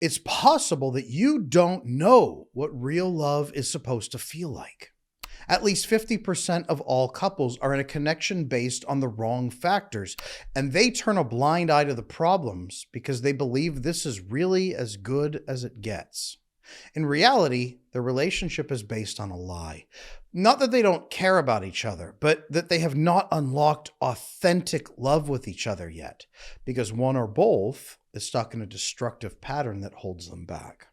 It's possible that you don't know what real love is supposed to feel like. At least 50% of all couples are in a connection based on the wrong factors, and they turn a blind eye to the problems because they believe this is really as good as it gets. In reality, the relationship is based on a lie. Not that they don't care about each other, but that they have not unlocked authentic love with each other yet, because one or both is stuck in a destructive pattern that holds them back.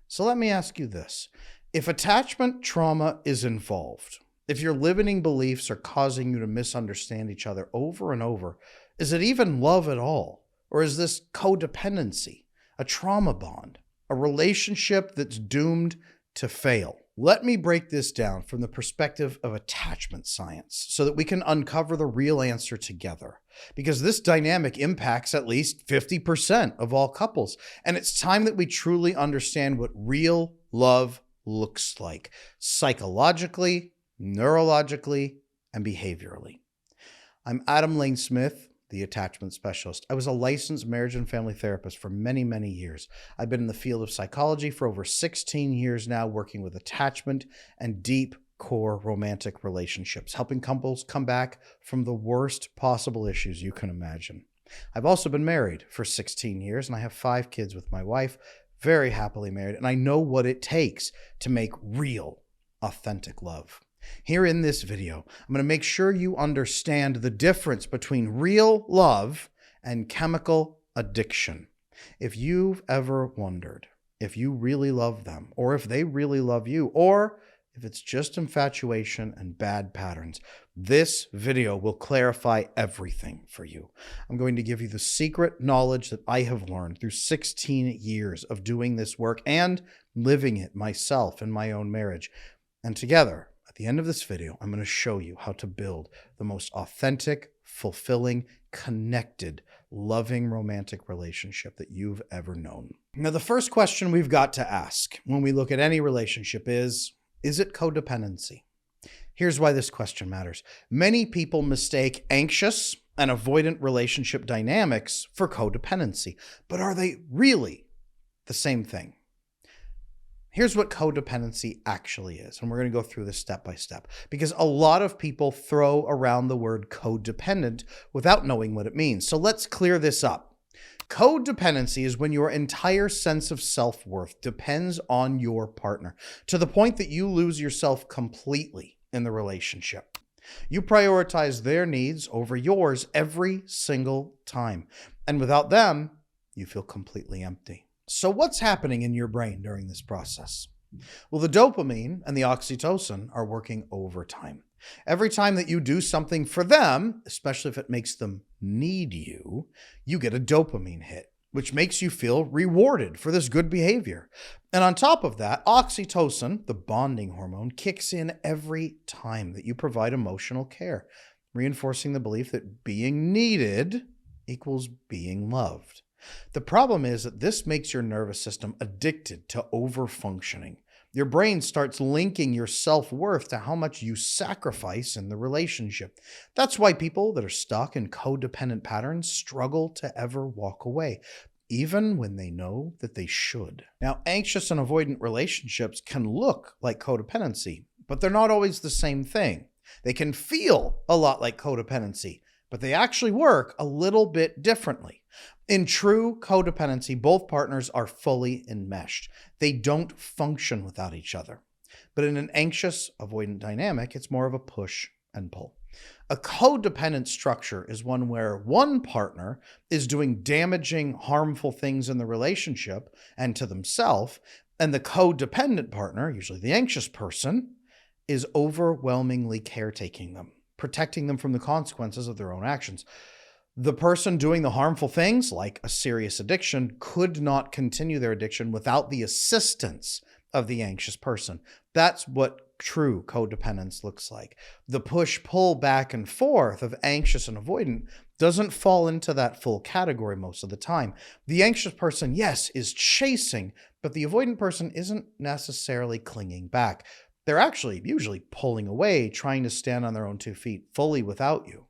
So let me ask you this. If attachment trauma is involved, if your limiting beliefs are causing you to misunderstand each other over and over, is it even love at all? Or is this codependency, a trauma bond, a relationship that's doomed to fail? Let me break this down from the perspective of attachment science so that we can uncover the real answer together. Because this dynamic impacts at least 50% of all couples. And it's time that we truly understand what real love looks like psychologically, neurologically, and behaviorally. I'm Adam Lane Smith, the attachment specialist. I was a licensed marriage and family therapist for many, many years. I've been in the field of psychology for over 16 years now, working with attachment and deep core romantic relationships, helping couples come back from the worst possible issues you can imagine. I've also been married for 16 years, and I have 5 kids with my wife, very happily married, and I know what it takes to make real, authentic love. Here in this video, I'm going to make sure you understand the difference between real love and chemical addiction. If you've ever wondered if you really love them, or if they really love you, or if it's just infatuation and bad patterns, this video will clarify everything for you. I'm going to give you the secret knowledge that I have learned through 16 years of doing this work and living it myself in my own marriage. And together, at the end of this video, I'm going to show you how to build the most authentic, fulfilling, connected, loving romantic relationship that you've ever known. Now, the first question we've got to ask when we look at any relationship is it codependency? Here's why this question matters. Many people mistake anxious and avoidant relationship dynamics for codependency, but are they really the same thing? Here's what codependency actually is, and we're going to go through this step by step, because a lot of people throw around the word codependent without knowing what it means. So let's clear this up. Codependency is when your entire sense of self-worth depends on your partner to the point that you lose yourself completely in the relationship. You prioritize their needs over yours every single time, and without them, you feel completely empty. So what's happening in your brain during this process? Well, the dopamine and the oxytocin are working overtime. Every time that you do something for them, especially if it makes them need you, you get a dopamine hit, which makes you feel rewarded for this good behavior. And on top of that, oxytocin, the bonding hormone, kicks in every time that you provide emotional care, reinforcing the belief that being needed equals being loved. The problem is that this makes your nervous system addicted to overfunctioning. Your brain starts linking your self-worth to how much you sacrifice in the relationship. That's why people that are stuck in codependent patterns struggle to ever walk away, even when they know that they should. Now, anxious and avoidant relationships can look like codependency, but they're not always the same thing. They can feel a lot like codependency, but they actually work a little bit differently. In true codependency, both partners are fully enmeshed. They don't function without each other. But in an anxious, avoidant dynamic, it's more of a push and pull. A codependent structure is one where one partner is doing damaging, harmful things in the relationship and to themselves, and the codependent partner, usually the anxious person, is overwhelmingly caretaking them, protecting them from the consequences of their own actions. The person doing the harmful things, like a serious addiction, could not continue their addiction without the assistance of the anxious person. That's what true codependence looks like. The push-pull back and forth of anxious and avoidant doesn't fall into that full category most of the time. The anxious person, yes, is chasing, but the avoidant person isn't necessarily clinging back. They're actually usually pulling away, trying to stand on their own 2 feet fully without you.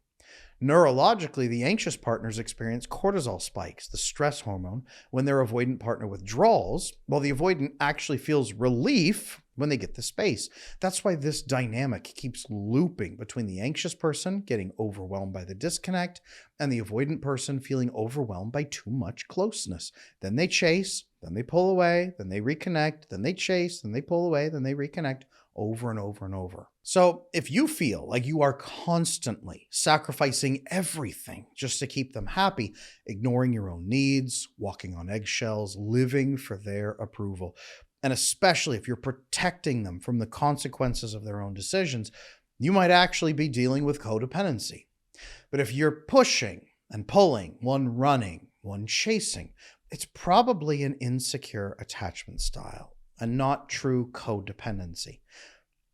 Neurologically, the anxious partners experience cortisol spikes, the stress hormone, when their avoidant partner withdraws, while the avoidant actually feels relief when they get the space. That's why this dynamic keeps looping between the anxious person getting overwhelmed by the disconnect and the avoidant person feeling overwhelmed by too much closeness. Then they chase, then they pull away, then they reconnect, then they chase, then they pull away, then they reconnect, over and over and over. So if you feel like you are constantly sacrificing everything just to keep them happy, ignoring your own needs, walking on eggshells, living for their approval, and especially if you're protecting them from the consequences of their own decisions, you might actually be dealing with codependency. But if you're pushing and pulling, one running, one chasing, it's probably an insecure attachment style and not true codependency.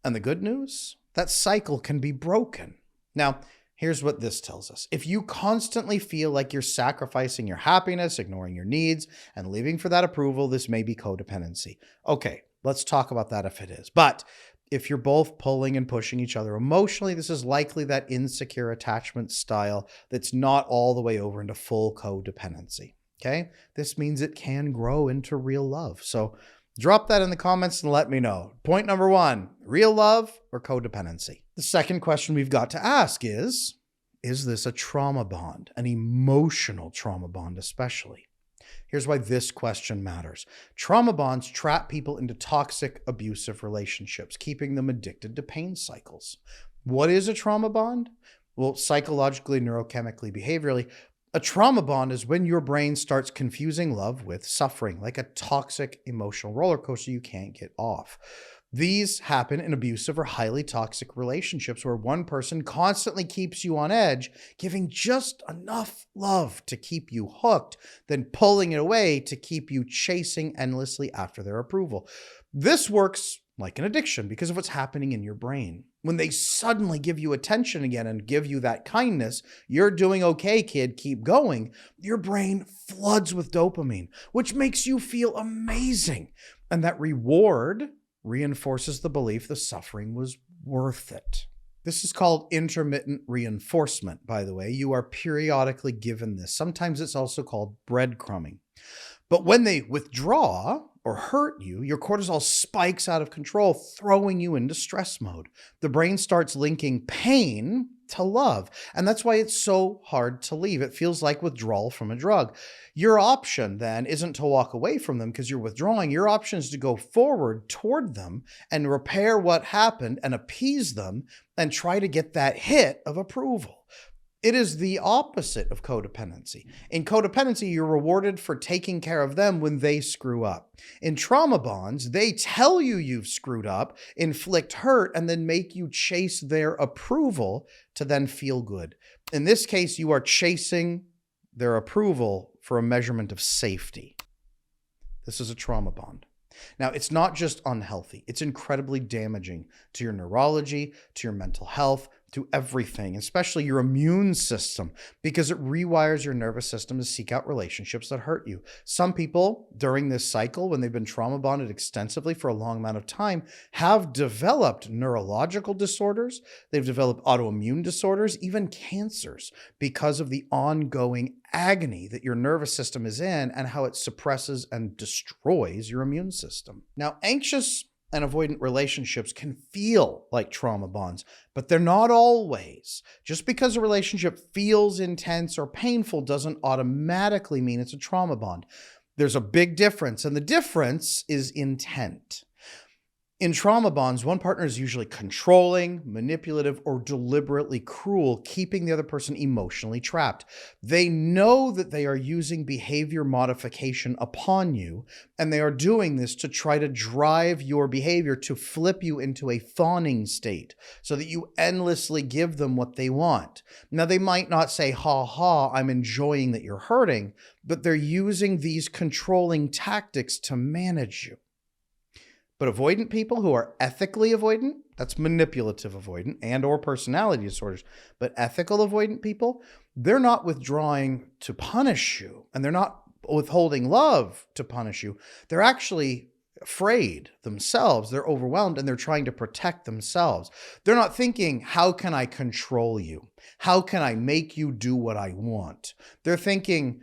And the good news? That cycle can be broken. Now, here's what this tells us. If you constantly feel like you're sacrificing your happiness, ignoring your needs, and living for that approval, this may be codependency. Okay, let's talk about that if it is. But if you're both pulling and pushing each other emotionally, this is likely that insecure attachment style that's not all the way over into full codependency. Okay? This means it can grow into real love. So drop that in the comments and let me know. Point number 1, real love or codependency? The second question we've got to ask is this a trauma bond, an emotional trauma bond especially? Here's why this question matters. Trauma bonds trap people into toxic, abusive relationships, keeping them addicted to pain cycles. What is a trauma bond? Well, psychologically, neurochemically, behaviorally, a trauma bond is when your brain starts confusing love with suffering, like a toxic emotional roller coaster you can't get off. These happen in abusive or highly toxic relationships where one person constantly keeps you on edge, giving just enough love to keep you hooked, then pulling it away to keep you chasing endlessly after their approval. This works like an addiction because of what's happening in your brain. When they suddenly give you attention again and give you that kindness, you're doing okay, kid, keep going. Your brain floods with dopamine, which makes you feel amazing. And that reward reinforces the belief the suffering was worth it. This is called intermittent reinforcement, by the way. You are periodically given this. Sometimes it's also called breadcrumbing. But when they withdraw or hurt you, your cortisol spikes out of control, throwing you into stress mode. The brain starts linking pain to love, and that's why it's so hard to leave. It feels like withdrawal from a drug. Your option then isn't to walk away from them because you're withdrawing. Your option is to go forward toward them and repair what happened and appease them and try to get that hit of approval. It is the opposite of codependency. In codependency, you're rewarded for taking care of them when they screw up. In trauma bonds, they tell you you've screwed up, inflict hurt, and then make you chase their approval to then feel good. In this case, you are chasing their approval for a measurement of safety. This is a trauma bond. Now, it's not just unhealthy. It's incredibly damaging to your neurology, to your mental health, to everything, especially your immune system, because it rewires your nervous system to seek out relationships that hurt you. Some people during this cycle, when they've been trauma bonded extensively for a long amount of time, have developed neurological disorders. They've developed autoimmune disorders, even cancers, because of the ongoing agony that your nervous system is in and how it suppresses and destroys your immune system. Now, anxious and avoidant relationships can feel like trauma bonds, but they're not always. Just because a relationship feels intense or painful doesn't automatically mean it's a trauma bond. There's a big difference, and the difference is intent. In trauma bonds, one partner is usually controlling, manipulative, or deliberately cruel, keeping the other person emotionally trapped. They know that they are using behavior modification upon you, and they are doing this to try to drive your behavior to flip you into a fawning state so that you endlessly give them what they want. Now, they might not say, ha ha, I'm enjoying that you're hurting, but they're using these controlling tactics to manage you. But avoidant people who are ethically avoidant, that's manipulative avoidant and or personality disorders, but ethical avoidant people, they're not withdrawing to punish you, and they're not withholding love to punish you. They're actually afraid themselves. They're overwhelmed and they're trying to protect themselves. They're not thinking, how can I control you? How can I make you do what I want? They're thinking,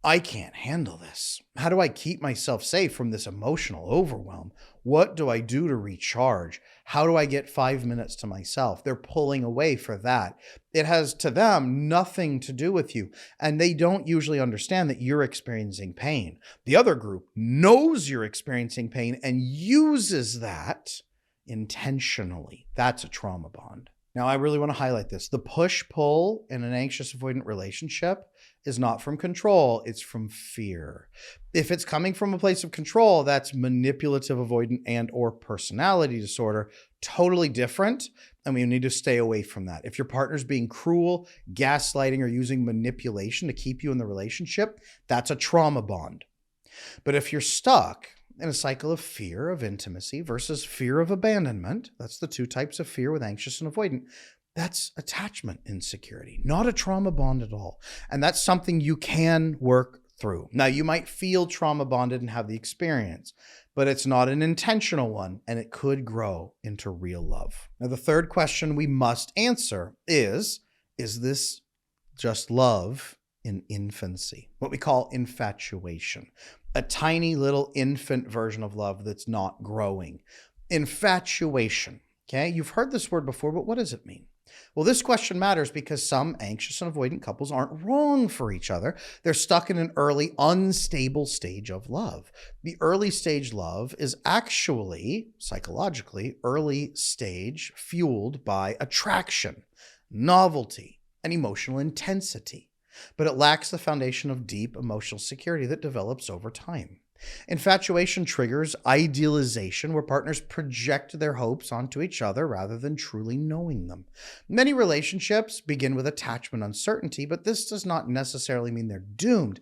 I can't handle this. How do I keep myself safe from this emotional overwhelm? What do I do to recharge? How do I get 5 minutes to myself? They're pulling away for that. It has to them nothing to do with you. And they don't usually understand that you're experiencing pain. The other group knows you're experiencing pain and uses that intentionally. That's a trauma bond. Now, I really want to highlight this. The push-pull in an anxious avoidant relationship is not from control, it's from fear. If it's coming from a place of control, that's manipulative avoidant and or personality disorder, totally different, and we need to stay away from that. If your partner's being cruel, gaslighting, or using manipulation to keep you in the relationship, that's a trauma bond. But if you're stuck in a cycle of fear of intimacy versus fear of abandonment, that's the two types of fear with anxious and avoidant, that's attachment insecurity, not a trauma bond at all. And that's something you can work through. Now, you might feel trauma bonded and have the experience, but it's not an intentional one, and it could grow into real love. Now, the third question we must answer is this just love in infancy? What we call infatuation. A tiny little infant version of love that's not growing. Infatuation, okay? You've heard this word before, but what does it mean? Well, this question matters because some anxious and avoidant couples aren't wrong for each other. They're stuck in an early, unstable stage of love. The early stage love is actually, psychologically, early stage fueled by attraction, novelty, and emotional intensity. But it lacks the foundation of deep emotional security that develops over time. Infatuation triggers idealization, where partners project their hopes onto each other rather than truly knowing them. Many relationships begin with attachment uncertainty, but this does not necessarily mean they're doomed.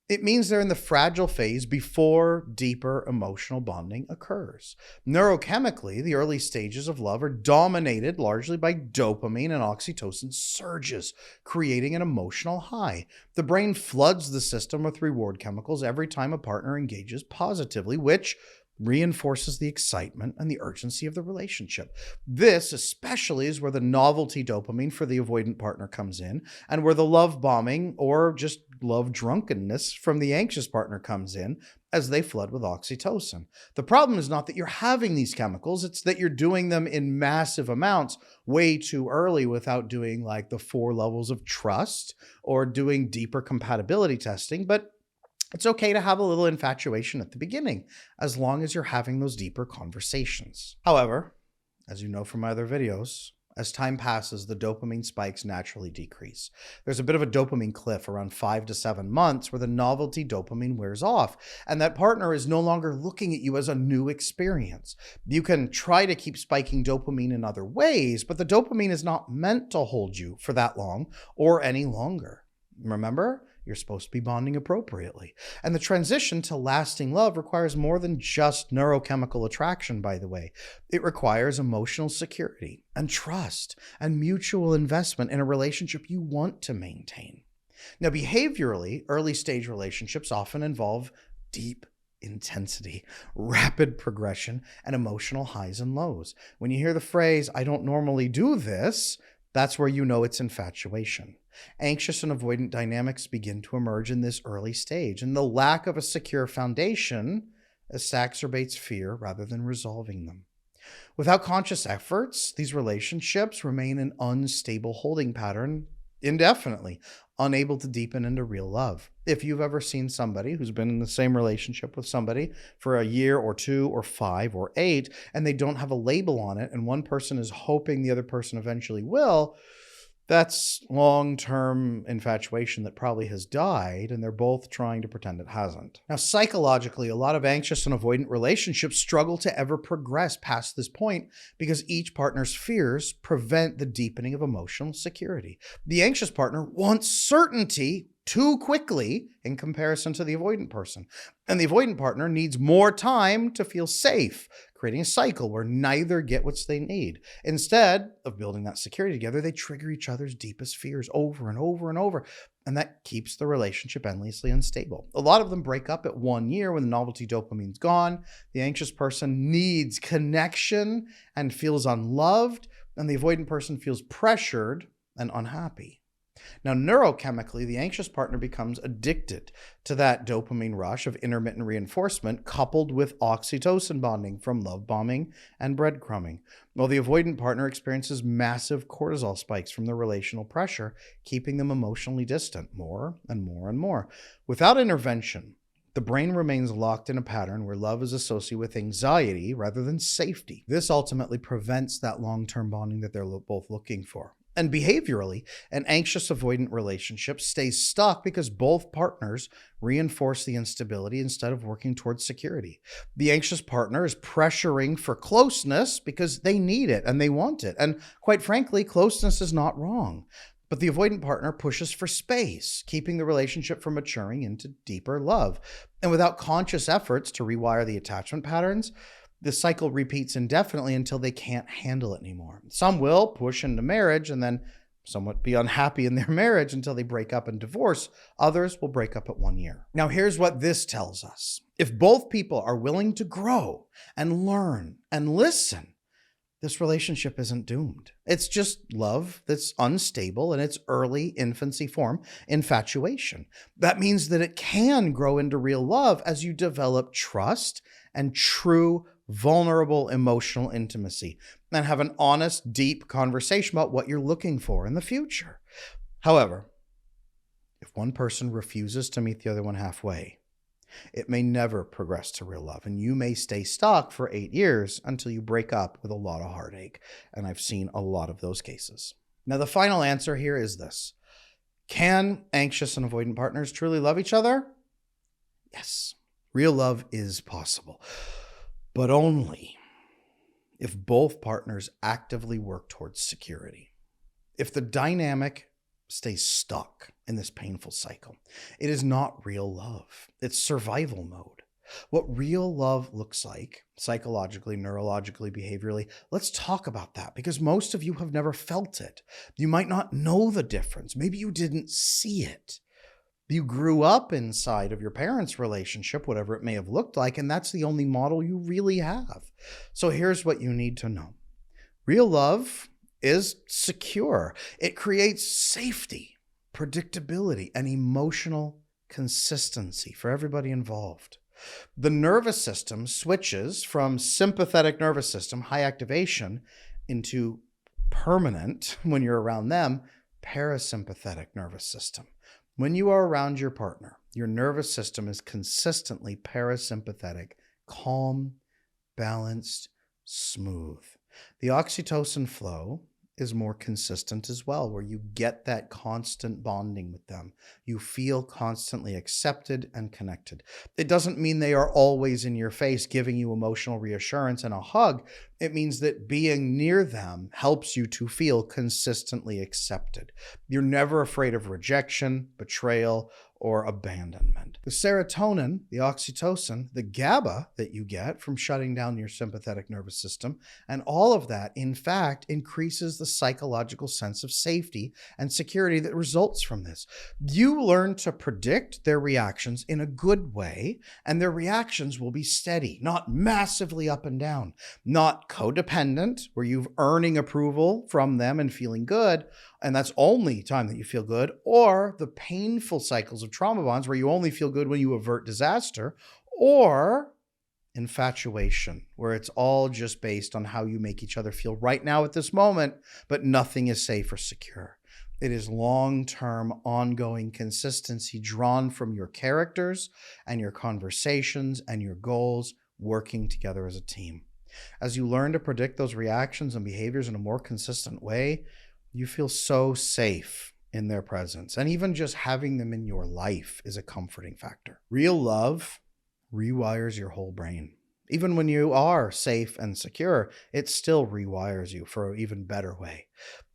It means they're in the fragile phase before deeper emotional bonding occurs. Neurochemically, the early stages of love are dominated largely by dopamine and oxytocin surges, creating an emotional high. The brain floods the system with reward chemicals every time a partner engages positively, which reinforces the excitement and the urgency of the relationship. This especially is where the novelty dopamine for the avoidant partner comes in, and where the love bombing or just love drunkenness from the anxious partner comes in as they flood with oxytocin. The problem is not that you're having these chemicals, it's that you're doing them in massive amounts way too early without doing like the 4 levels of trust or doing deeper compatibility testing. But it's okay to have a little infatuation at the beginning, as long as you're having those deeper conversations. However, as you know from my other videos, as time passes, the dopamine spikes naturally decrease. There's a bit of a dopamine cliff around 5 to 7 months where the novelty dopamine wears off, and that partner is no longer looking at you as a new experience. You can try to keep spiking dopamine in other ways, but the dopamine is not meant to hold you for that long or any longer. Remember? You're supposed to be bonding appropriately. And the transition to lasting love requires more than just neurochemical attraction, by the way. It requires emotional security and trust and mutual investment in a relationship you want to maintain. Now, behaviorally, early stage relationships often involve deep intensity, rapid progression, and emotional highs and lows. When you hear the phrase, "I don't normally do this," that's where you know it's infatuation. Anxious and avoidant dynamics begin to emerge in this early stage, and the lack of a secure foundation exacerbates fear rather than resolving them. Without conscious efforts, these relationships remain an unstable holding pattern indefinitely, unable to deepen into real love. If you've ever seen somebody who's been in the same relationship with somebody for a year or 2 or 5 or 8, and they don't have a label on it, and one person is hoping the other person eventually will, that's long-term infatuation that probably has died, and they're both trying to pretend it hasn't. Now, psychologically, a lot of anxious and avoidant relationships struggle to ever progress past this point because each partner's fears prevent the deepening of emotional security. The anxious partner wants certainty too quickly in comparison to the avoidant person. And the avoidant partner needs more time to feel safe, creating a cycle where neither get what they need. Instead of building that security together, they trigger each other's deepest fears over and over and over. And that keeps the relationship endlessly unstable. A lot of them break up at 1 year when the novelty dopamine's gone. The anxious person needs connection and feels unloved, and the avoidant person feels pressured and unhappy. Now, neurochemically, the anxious partner becomes addicted to that dopamine rush of intermittent reinforcement coupled with oxytocin bonding from love bombing and breadcrumbing, while the avoidant partner experiences massive cortisol spikes from the relational pressure, keeping them emotionally distant more and more and more. Without intervention, the brain remains locked in a pattern where love is associated with anxiety rather than safety. This ultimately prevents that long-term bonding that they're both looking for. And behaviorally, an anxious avoidant relationship stays stuck because both partners reinforce the instability instead of working towards security. The anxious partner is pressuring for closeness because they need it and they want it. And quite frankly, closeness is not wrong. But the avoidant partner pushes for space, keeping the relationship from maturing into deeper love. And without conscious efforts to rewire the attachment patterns, the cycle repeats indefinitely until they can't handle it anymore. Some will push into marriage and then somewhat be unhappy in their marriage until they break up and divorce. Others will break up at 1 year. Now, here's what this tells us. If both people are willing to grow and learn and listen, this relationship isn't doomed. It's just love that's unstable in its early infancy form, infatuation. That means that it can grow into real love as you develop trust and true vulnerable emotional intimacy and have an honest, deep conversation about what you're looking for in the future. However, if one person refuses to meet the other one halfway, it may never progress to real love, and you may stay stuck for 8 years until you break up with a lot of heartache. And I've seen a lot of those cases. Now, the final answer here is this. Can anxious and avoidant partners truly love each other? Yes, real love is possible, but only if both partners actively work towards security. If the dynamic stays stuck in this painful cycle, it is not real love. It's survival mode. What real love looks like, psychologically, neurologically, behaviorally, let's talk about that because most of you have never felt it. You might not know the difference. Maybe you didn't see it. You grew up inside of your parents' relationship, whatever it may have looked like, and that's the only model you really have. So here's what you need to know. Real love is secure. It creates safety, predictability, and emotional consistency for everybody involved. The nervous system switches from sympathetic nervous system, high activation, into permanent, when you're around them, parasympathetic nervous system. When you are around your partner, your nervous system is consistently parasympathetic, calm, balanced, smooth. The oxytocin flow is more consistent as well, where you get that constant bonding with them. You feel constantly accepted and connected. It doesn't mean they are always in your face giving you emotional reassurance and a hug. It means that being near them helps you to feel consistently accepted. You're never afraid of rejection, betrayal, or abandonment. The serotonin, the oxytocin, the GABA that you get from shutting down your sympathetic nervous system, and all of that, in fact, increases the psychological sense of safety and security that results from this. You learn to predict their reactions in a good way, and their reactions will be steady, not massively up and down, not codependent, where you're earning approval from them and feeling good, and that's only time that you feel good, or the painful cycles of trauma bonds where you only feel good when you avert disaster, or infatuation, where it's all just based on how you make each other feel right now at this moment, but nothing is safe or secure. It is long-term, ongoing consistency drawn from your characters and your conversations and your goals, working together as a team. As you learn to predict those reactions and behaviors in a more consistent way, you feel so safe in their presence. And even just having them in your life is a comforting factor. Real love rewires your whole brain. Even when you are safe and secure, it still rewires you for an even better way.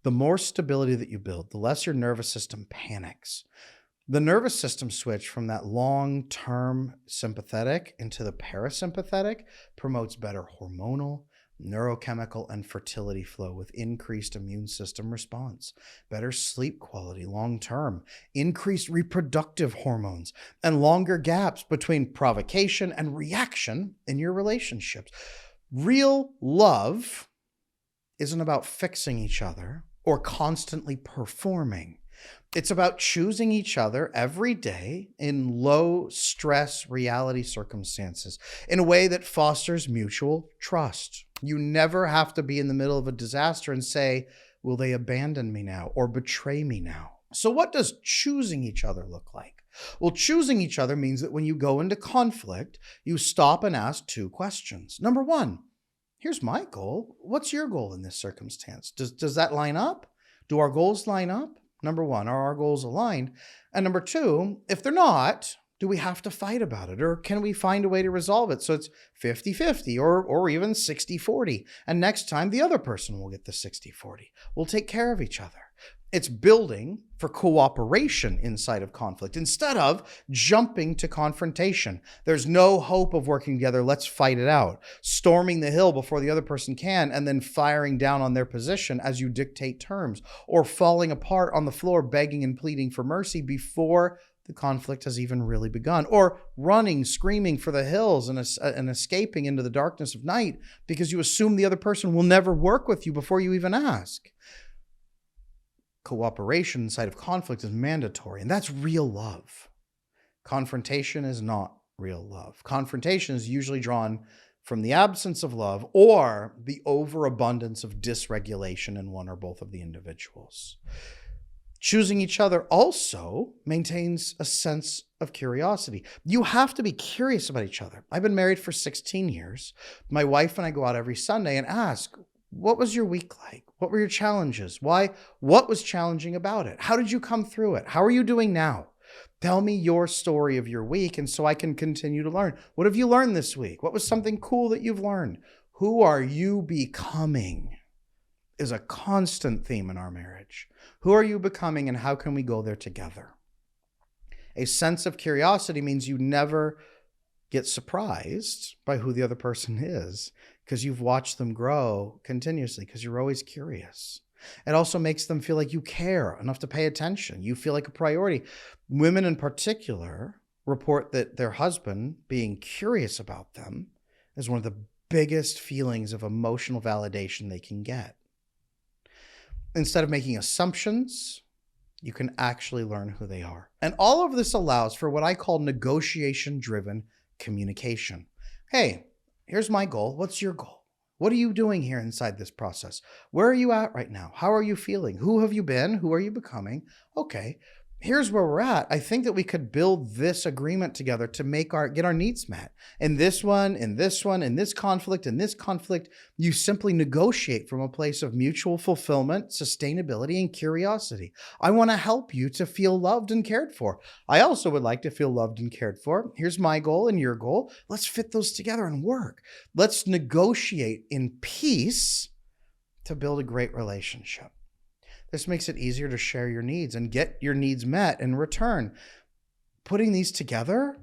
The more stability that you build, the less your nervous system panics. The nervous system switch from that long-term sympathetic into the parasympathetic promotes better hormonal, neurochemical, and fertility flow with increased immune system response, better sleep quality long-term, increased reproductive hormones, and longer gaps between provocation and reaction in your relationships. Real love isn't about fixing each other or constantly performing. It's about choosing each other every day in low stress reality circumstances in a way that fosters mutual trust. You never have to be in the middle of a disaster and say, will they abandon me now or betray me now? So what does choosing each other look like? Well, choosing each other means that when you go into conflict, you stop and ask two questions. Number one, here's my goal. What's your goal in this circumstance? Does that line up? Do our goals line up? Number one, are our goals aligned? And number two, if they're not, do we have to fight about it? Or can we find a way to resolve it so it's 50-50 or even 60-40? And next time, the other person will get the 60-40. We'll take care of each other. It's building for cooperation inside of conflict instead of jumping to confrontation. There's no hope of working together. Let's fight it out. Storming the hill before the other person can and then firing down on their position as you dictate terms, or falling apart on the floor begging and pleading for mercy before the conflict has even really begun, or running, screaming for the hills and escaping into the darkness of night because you assume the other person will never work with you before you even ask. Cooperation inside of conflict is mandatory, and that's real love. Confrontation is not real love. Confrontation is usually drawn from the absence of love or the overabundance of dysregulation in one or both of the individuals. Choosing each other also maintains a sense of curiosity. You have to be curious about each other. I've been married for 16 years. My wife and I go out every Sunday and ask, what was your week like? What were your challenges? Why? What was challenging about it? How did you come through it? How are you doing now? Tell me your story of your week, and so I can continue to learn. What have you learned this week? What was something cool that you've learned? Who are you becoming is a constant theme in our marriage. Who are you becoming, and how can we go there together? A sense of curiosity means you never get surprised by who the other person is because you've watched them grow continuously because you're always curious. It also makes them feel like you care enough to pay attention. You feel like a priority. Women in particular report that their husband being curious about them is one of the biggest feelings of emotional validation they can get. Instead of making assumptions, you can actually learn who they are. And all of this allows for what I call negotiation-driven communication. Hey, here's my goal. What's your goal? What are you doing here inside this process? Where are you at right now? How are you feeling? Who have you been? Who are you becoming? Okay, here's where we're at. I think that we could build this agreement together to get our needs met. In this one, in this one, in this conflict, you simply negotiate from a place of mutual fulfillment, sustainability, and curiosity. I want to help you to feel loved and cared for. I also would like to feel loved and cared for. Here's my goal and your goal. Let's fit those together and work. Let's negotiate in peace to build a great relationship. This makes it easier to share your needs and get your needs met in return. Putting these together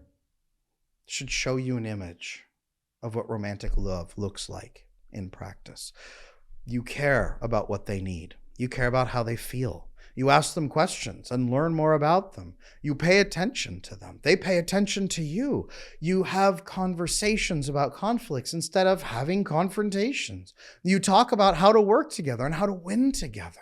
should show you an image of what romantic love looks like in practice. You care about what they need. You care about how they feel. You ask them questions and learn more about them. You pay attention to them. They pay attention to you. You have conversations about conflicts instead of having confrontations. You talk about how to work together and how to win together.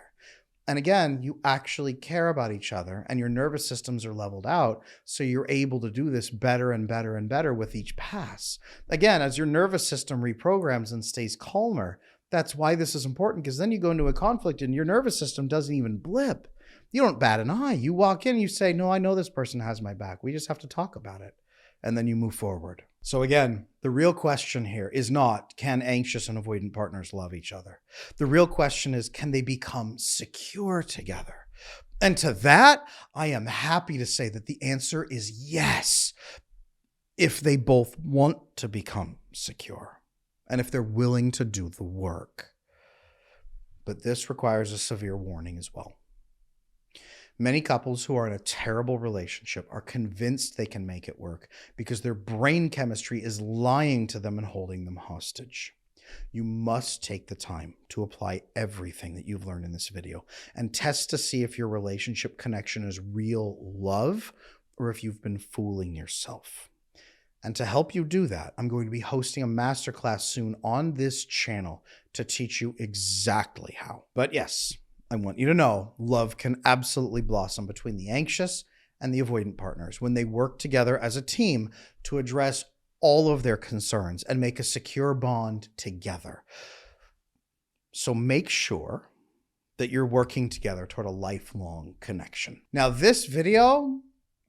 And again, you actually care about each other and your nervous systems are leveled out. So you're able to do this better and better and better with each pass. Again, as your nervous system reprograms and stays calmer, that's why this is important, because then you go into a conflict and your nervous system doesn't even blip. You don't bat an eye. You walk in and you say, no, I know this person has my back. We just have to talk about it. And then you move forward. So again, the real question here is not, can anxious and avoidant partners love each other? The real question is, can they become secure together? And to that, I am happy to say that the answer is yes, if they both want to become secure and if they're willing to do the work. But this requires a severe warning as well. Many couples who are in a terrible relationship are convinced they can make it work because their brain chemistry is lying to them and holding them hostage. You must take the time to apply everything that you've learned in this video and test to see if your relationship connection is real love or if you've been fooling yourself. And to help you do that, I'm going to be hosting a masterclass soon on this channel to teach you exactly how. But yes, I want you to know love can absolutely blossom between the anxious and the avoidant partners when they work together as a team to address all of their concerns and make a secure bond together. So make sure that you're working together toward a lifelong connection. Now, this video,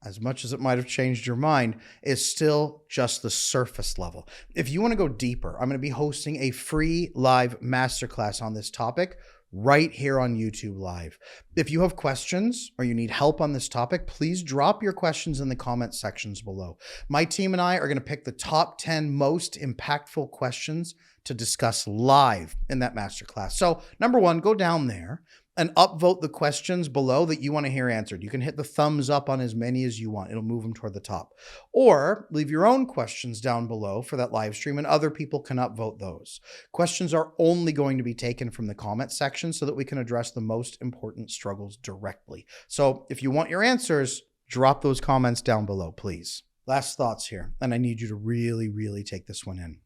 as much as it might have changed your mind, is still just the surface level. If you want to go deeper, I'm going to be hosting a free live masterclass on this topic right here on YouTube Live. If you have questions or you need help on this topic, please drop your questions in the comment sections below. My team and I are going to pick the top 10 most impactful questions to discuss live in that masterclass. So number one, go down there and upvote the questions below that you want to hear answered. You can hit the thumbs up on as many as you want. It'll move them toward the top. Or leave your own questions down below for that live stream and other people can upvote those. Questions are only going to be taken from the comment section so that we can address the most important struggles directly. So if you want your answers, drop those comments down below, please. Last thoughts here, and I need you to really, really take this one in.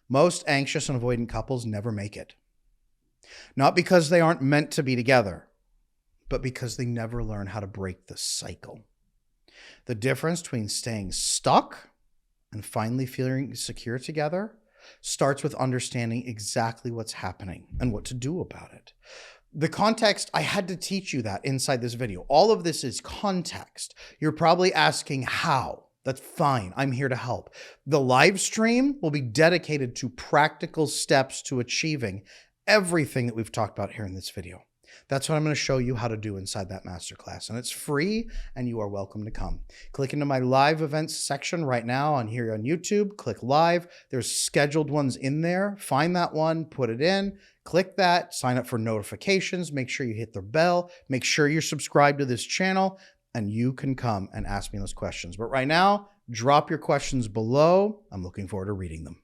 Most anxious and avoidant couples never make it. Not because they aren't meant to be together, but because they never learn how to break the cycle. The difference between staying stuck and finally feeling secure together starts with understanding exactly what's happening and what to do about it. The context, I had to teach you that inside this video. All of this is context. You're probably asking how. That's fine. I'm here to help. The live stream will be dedicated to practical steps to achieving everything that we've talked about here in this video. That's what I'm going to show you how to do inside that masterclass. And it's free and you are welcome to come. Click into my live events section right now on here on YouTube. Click live. There's scheduled ones in there. Find that one, put it in, click that, sign up for notifications. Make sure you hit the bell. Make sure you're subscribed to this channel and you can come and ask me those questions. But right now, drop your questions below. I'm looking forward to reading them.